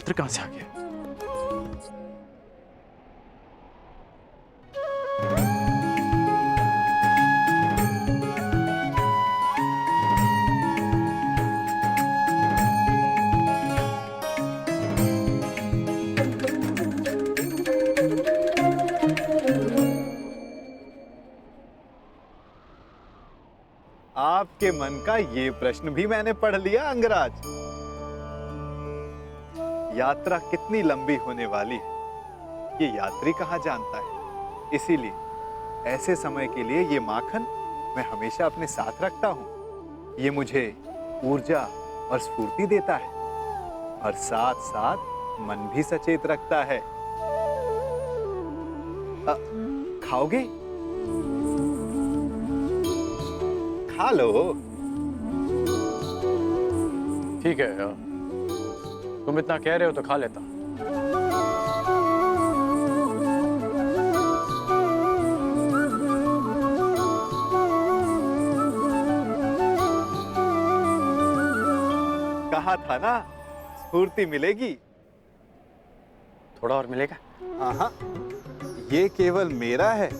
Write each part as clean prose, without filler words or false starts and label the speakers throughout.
Speaker 1: पत्र कहां से आ गया?
Speaker 2: आपके मन का ये प्रश्न भी मैंने पढ़ लिया अंगराज। यात्रा कितनी लंबी होने वाली है ये यात्री कहाँ जानता है। इसीलिए ऐसे समय के लिए ये माखन मैं हमेशा अपने साथ रखता हूँ। ये मुझे ऊर्जा और स्फूर्ति देता है और साथ साथ मन भी सचेत रखता है। खाओगे? खा लो।
Speaker 1: ठीक है, तुम इतना कह रहे हो तो खा लेता।
Speaker 2: कहा था ना स्फूर्ति मिलेगी।
Speaker 1: थोड़ा और मिलेगा?
Speaker 2: हाँ, ये केवल मेरा है,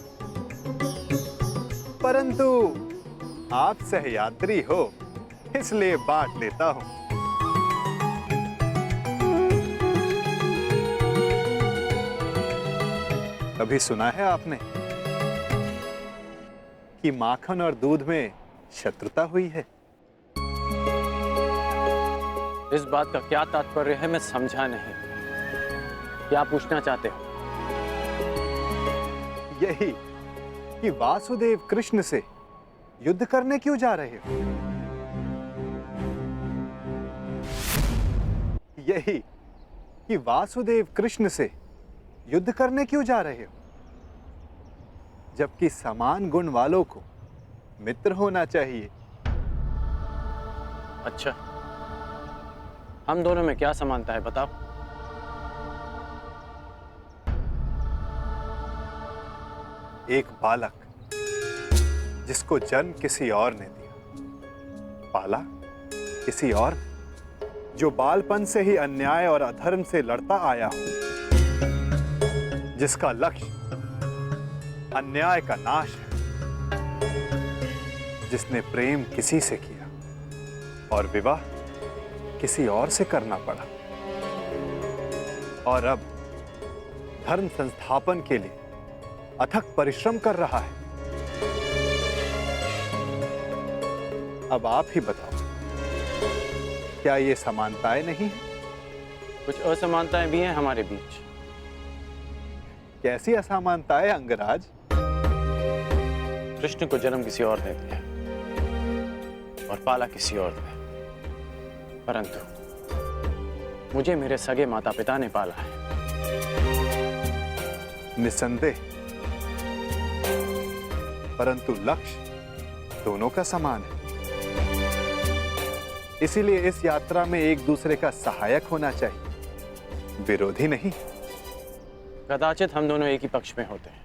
Speaker 2: परंतु आप सहयात्री हो इसलिए बांट लेता हूं। कभी सुना है आपने कि माखन और दूध में शत्रुता हुई है?
Speaker 1: इस बात का क्या तात्पर्य है मैं समझा नहीं। क्या पूछना चाहते हो?
Speaker 2: यही कि वासुदेव कृष्ण से युद्ध करने क्यों जा रहे हो? यही कि वासुदेव कृष्ण से युद्ध करने क्यों जा रहे हो? जबकि समान गुण वालों को मित्र होना चाहिए।
Speaker 1: अच्छा, हम दोनों में क्या समानता है बताओ?
Speaker 2: एक बालक जिसको जन्म किसी और ने दिया, पाला किसी और, जो बालपन से ही अन्याय और अधर्म से लड़ता आया हो, जिसका लक्ष्य अन्याय का नाश है, जिसने प्रेम किसी से किया और विवाह किसी और से करना पड़ा, और अब धर्म संस्थापन के लिए अथक परिश्रम कर रहा है। अब आप ही बताओ, क्या ये समानताएं नहीं है?
Speaker 1: कुछ असमानताएं भी हैं हमारे बीच।
Speaker 2: कैसी असमानताएं अंगराज?
Speaker 1: कृष्ण को जन्म किसी और ने दिया और पाला किसी और ने, परंतु मुझे मेरे सगे माता पिता ने पाला है।
Speaker 2: निसंदेह, परंतु लक्ष्य दोनों का समान है। इसीलिए इस यात्रा में एक दूसरे का सहायक होना चाहिए, विरोधी नहीं।
Speaker 1: कदाचित हम दोनों एक ही पक्ष में होते हैं।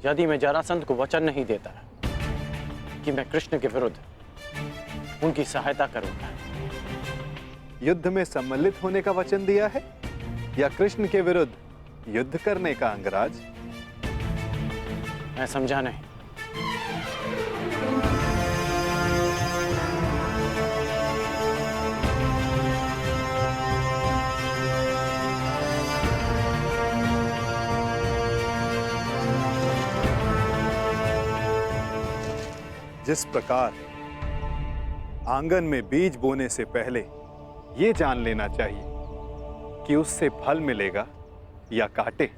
Speaker 1: यदि मैं जरासंध को वचन नहीं देता कि मैं कृष्ण के विरुद्ध उनकी सहायता करूंगा।
Speaker 2: युद्ध में सम्मिलित होने का वचन दिया है या कृष्ण के विरुद्ध युद्ध करने का अंगराज?
Speaker 1: मैं समझा नहीं।
Speaker 2: जिस प्रकार आंगन में बीज बोने से पहले ये जान लेना चाहिए कि उससे फल मिलेगा या कांटे,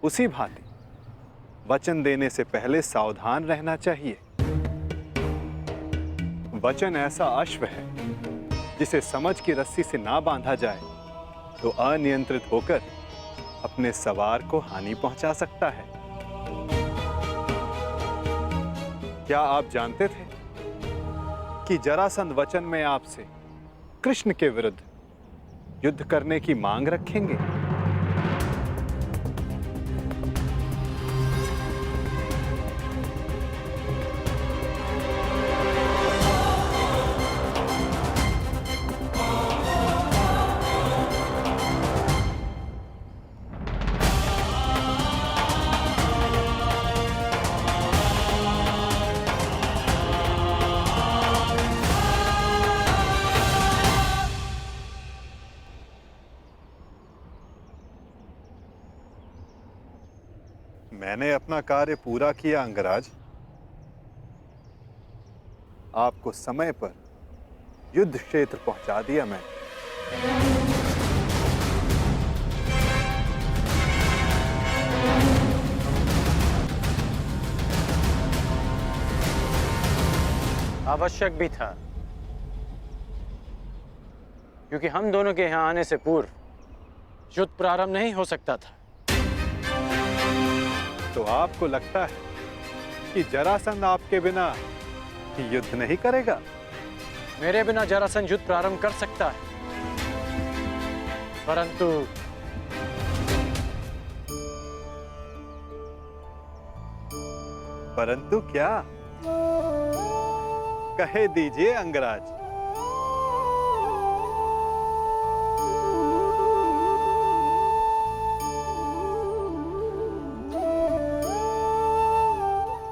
Speaker 2: उसी भांति वचन देने से पहले सावधान रहना चाहिए। वचन ऐसा अश्व है जिसे समझ की रस्सी से ना बांधा जाए तो अनियंत्रित होकर अपने सवार को हानि पहुंचा सकता है। क्या आप जानते थे कि जरासंध वचन में आपसे कृष्ण के विरुद्ध युद्ध करने की मांग रखेंगे? मैंने अपना कार्य पूरा किया अंगराज। आपको समय पर युद्ध क्षेत्र पहुंचा दिया मैं।
Speaker 1: आवश्यक भी था, क्योंकि हम दोनों के यहां आने से पूर्व युद्ध प्रारंभ नहीं हो सकता था।
Speaker 2: तो आपको लगता है कि जरासंध आपके बिना युद्ध नहीं करेगा?
Speaker 1: मेरे बिना जरासंध युद्ध प्रारंभ कर सकता है,
Speaker 2: परंतु क्या? कहे दीजिए अंगराज।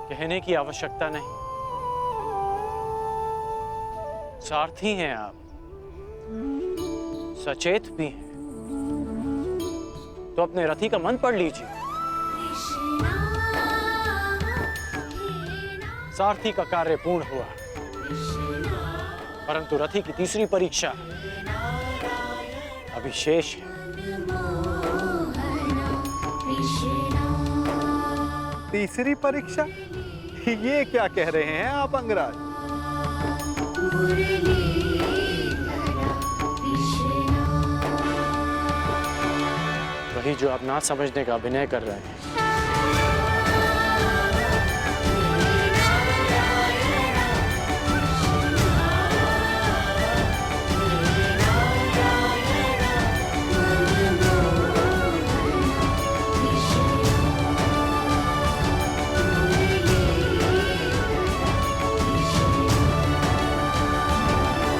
Speaker 1: कहने की आवश्यकता नहीं। सारथी हैं आप, सचेत भी हैं, तो अपने रथी का मन पढ़ लीजिए। सारथी का कार्य पूर्ण हुआ, परंतु रथी की तीसरी परीक्षा अभी शेष है।
Speaker 2: तीसरी परीक्षा? ये क्या कह रहे हैं आप अंगराज?
Speaker 1: वही जो आप ना समझने का अभिनय कर रहे हैं।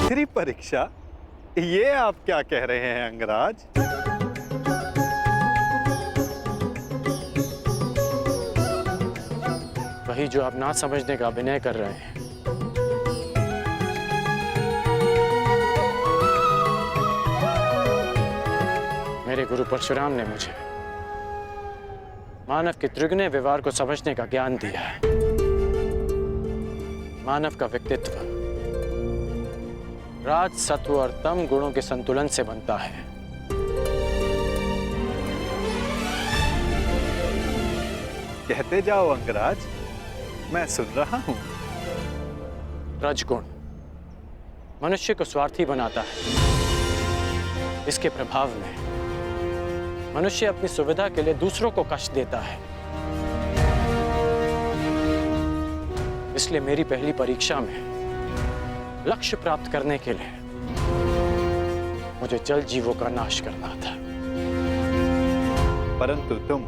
Speaker 2: तीसरी परीक्षा? ये आप क्या कह रहे हैं अंगराज?
Speaker 1: वही जो आप ना समझने का अभिनय कर रहे हैं। मेरे गुरु परशुराम ने मुझे मानव के त्रिगुण व्यवहार को समझने का ज्ञान दिया है। मानव का व्यक्तित्व राज, सत्व और तम गुणों के संतुलन से बनता है।
Speaker 2: कहते जाओ अंगराज, मैं सुन रहा हूं।
Speaker 1: रजगुण मनुष्य को स्वार्थी बनाता है। इसके प्रभाव में मनुष्य अपनी सुविधा के लिए दूसरों को कष्ट देता है। इसलिए मेरी पहली परीक्षा में लक्ष्य प्राप्त करने के लिए मुझे जल जीवों का नाश करना था।
Speaker 2: परंतु तुम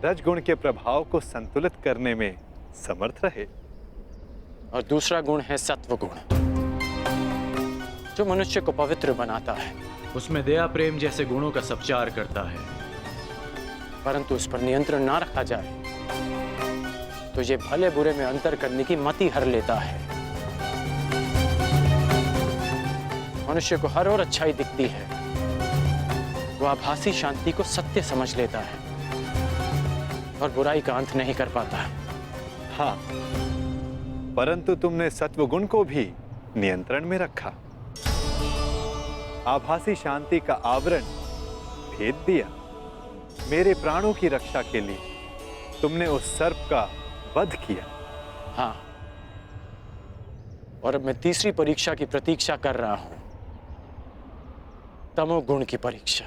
Speaker 2: रजगुण के प्रभाव को संतुलित करने में समर्थ रहे।
Speaker 1: और दूसरा गुण है सत्व गुण, जो मनुष्य को पवित्र बनाता है। उसमें दया, प्रेम जैसे गुणों का संचार करता है। परंतु उस पर नियंत्रण ना रखा जाए तो ये भले बुरे में अंतर करने की मति हर लेता है। मनुष्य को हर ओर अच्छाई दिखती है, वो आभासी शांति को सत्य समझ लेता है और बुराई का अंत नहीं कर पाता।
Speaker 2: हाँ, परंतु तुमने सत्वगुण को भी नियंत्रण में रखा। आभासी शांति का आवरण भेद दिया। मेरे प्राणों की रक्षा के लिए तुमने उस सर्प का वध किया।
Speaker 1: हाँ, और अब मैं तीसरी परीक्षा की प्रतीक्षा कर रहा हूं, तमोगुण की परीक्षा।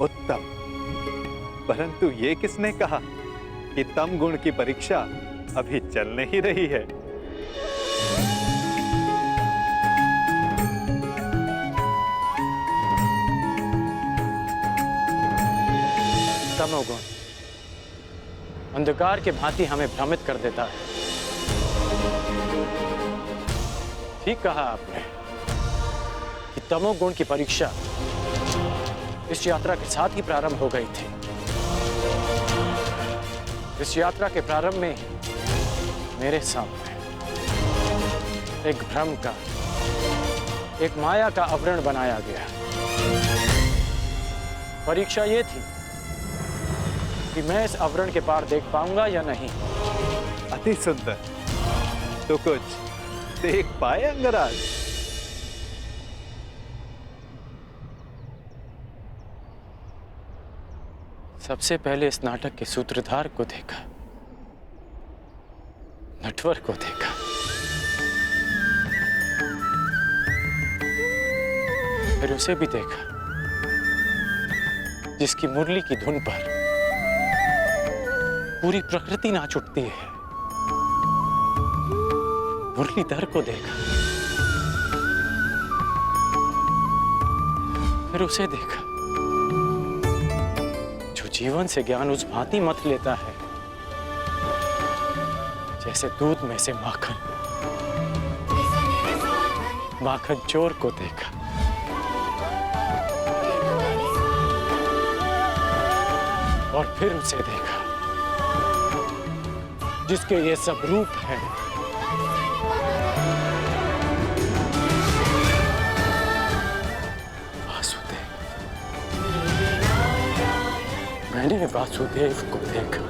Speaker 2: उत्तम, परंतु ये किसने कहा कि तम गुण की परीक्षा अभी चल नहीं रही है?
Speaker 1: तमोगुण अंधकार के भांति हमें भ्रमित कर देता है। ठीक कहा आपने कि तमोगुण की परीक्षा इस यात्रा के साथ ही प्रारंभ हो गई थी। इस यात्रा के प्रारंभ में ही मेरे सामने एक भ्रम का, एक माया का आवरण बनाया गया। परीक्षा ये थी कि मैं इस आवरण के पार देख पाऊंगा या नहीं।
Speaker 2: अति सुंदर। तो कुछ देख पाए अंगराज?
Speaker 1: सबसे पहले इस नाटक के सूत्रधार को देखा, नटवर को देखा, फिर उसे भी देखा जिसकी मुरली की धुन पर पूरी प्रकृति नाच उठती है। मुरलीधर को देखा, फिर उसे देखा जो जीवन से ज्ञान उस भांति मथ लेता है जैसे दूध में से माखन। माखन चोर को देखा, और फिर उसे देखा जिसके ये सब रूप हैं। वासुदेव। मैंने वासुदेव को देखा।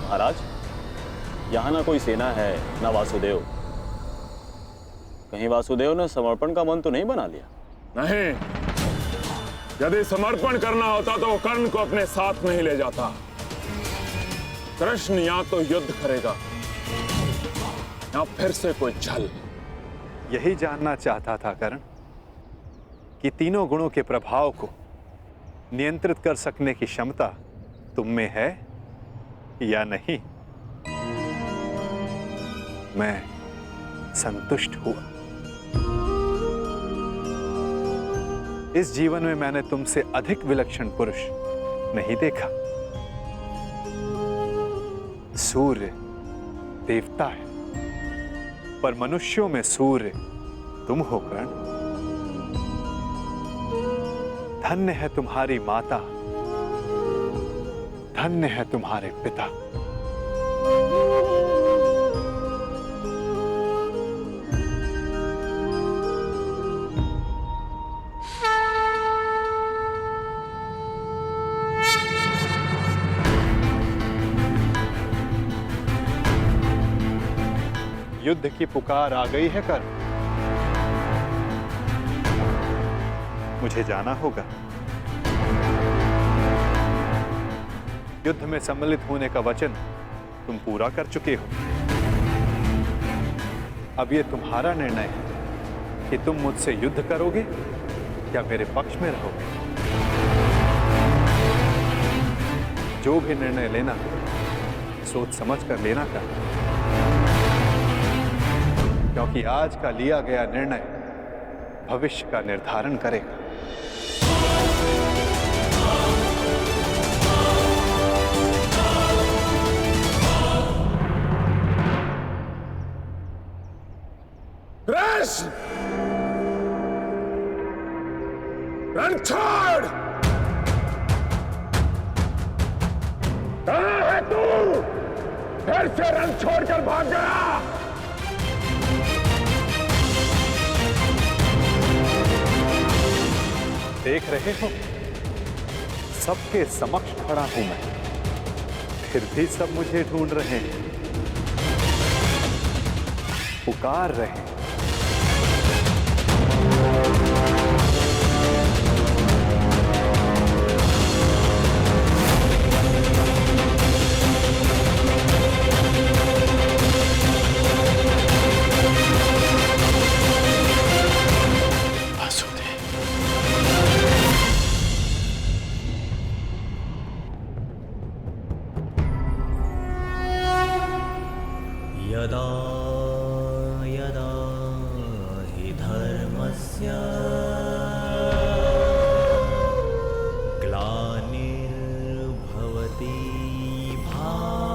Speaker 3: महाराज, यहाँ ना कोई सेना है ना वासुदेव। कहीं वासुदेव ने समर्पण का मन तो नहीं बना लिया?
Speaker 4: नहीं, यदि समर्पण करना होता तो वो कर्ण को अपने साथ नहीं ले जाता। कृष्ण या तो युद्ध करेगा या फिर से कोई छल।
Speaker 2: यही जानना चाहता था कर्ण कि तीनों गुणों के प्रभाव को नियंत्रित कर सकने की क्षमता तुम में है या नहीं। मैं संतुष्ट हुआ। इस जीवन में मैंने तुमसे अधिक विलक्षण पुरुष नहीं देखा। सूर्य देवता है, पर मनुष्यों में सूर्य तुम हो कर्ण। धन्य है तुम्हारी माता, धन्य है तुम्हारे पिता। युद्ध की पुकार आ गई है कर्ण। मुझे जाना होगा। युद्ध में सम्मिलित होने का वचन तुम पूरा कर चुके हो। अब यह तुम्हारा निर्णय है कि तुम मुझसे युद्ध करोगे या मेरे पक्ष में रहोगे। जो भी निर्णय लेना सोच समझ कर लेना कर, क्योंकि आज का लिया गया निर्णय भविष्य का निर्धारण करेगा।
Speaker 4: कृष्ण, रण छोड़। कहाँ है तू? फिर से रण छोड़कर भाग गया।
Speaker 2: देख रहे हो, सबके समक्ष खड़ा हूं मैं, फिर भी सब मुझे ढूंढ रहे हैं, पुकार रहे हैं।
Speaker 5: यदा यदा हि धर्मस्य ग्लानिर्भवति भारत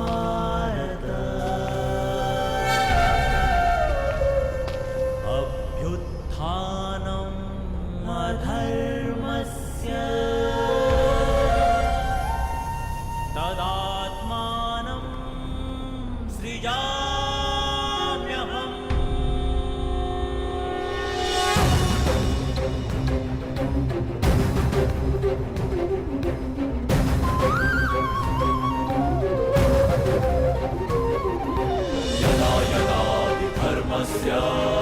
Speaker 5: स्यात्।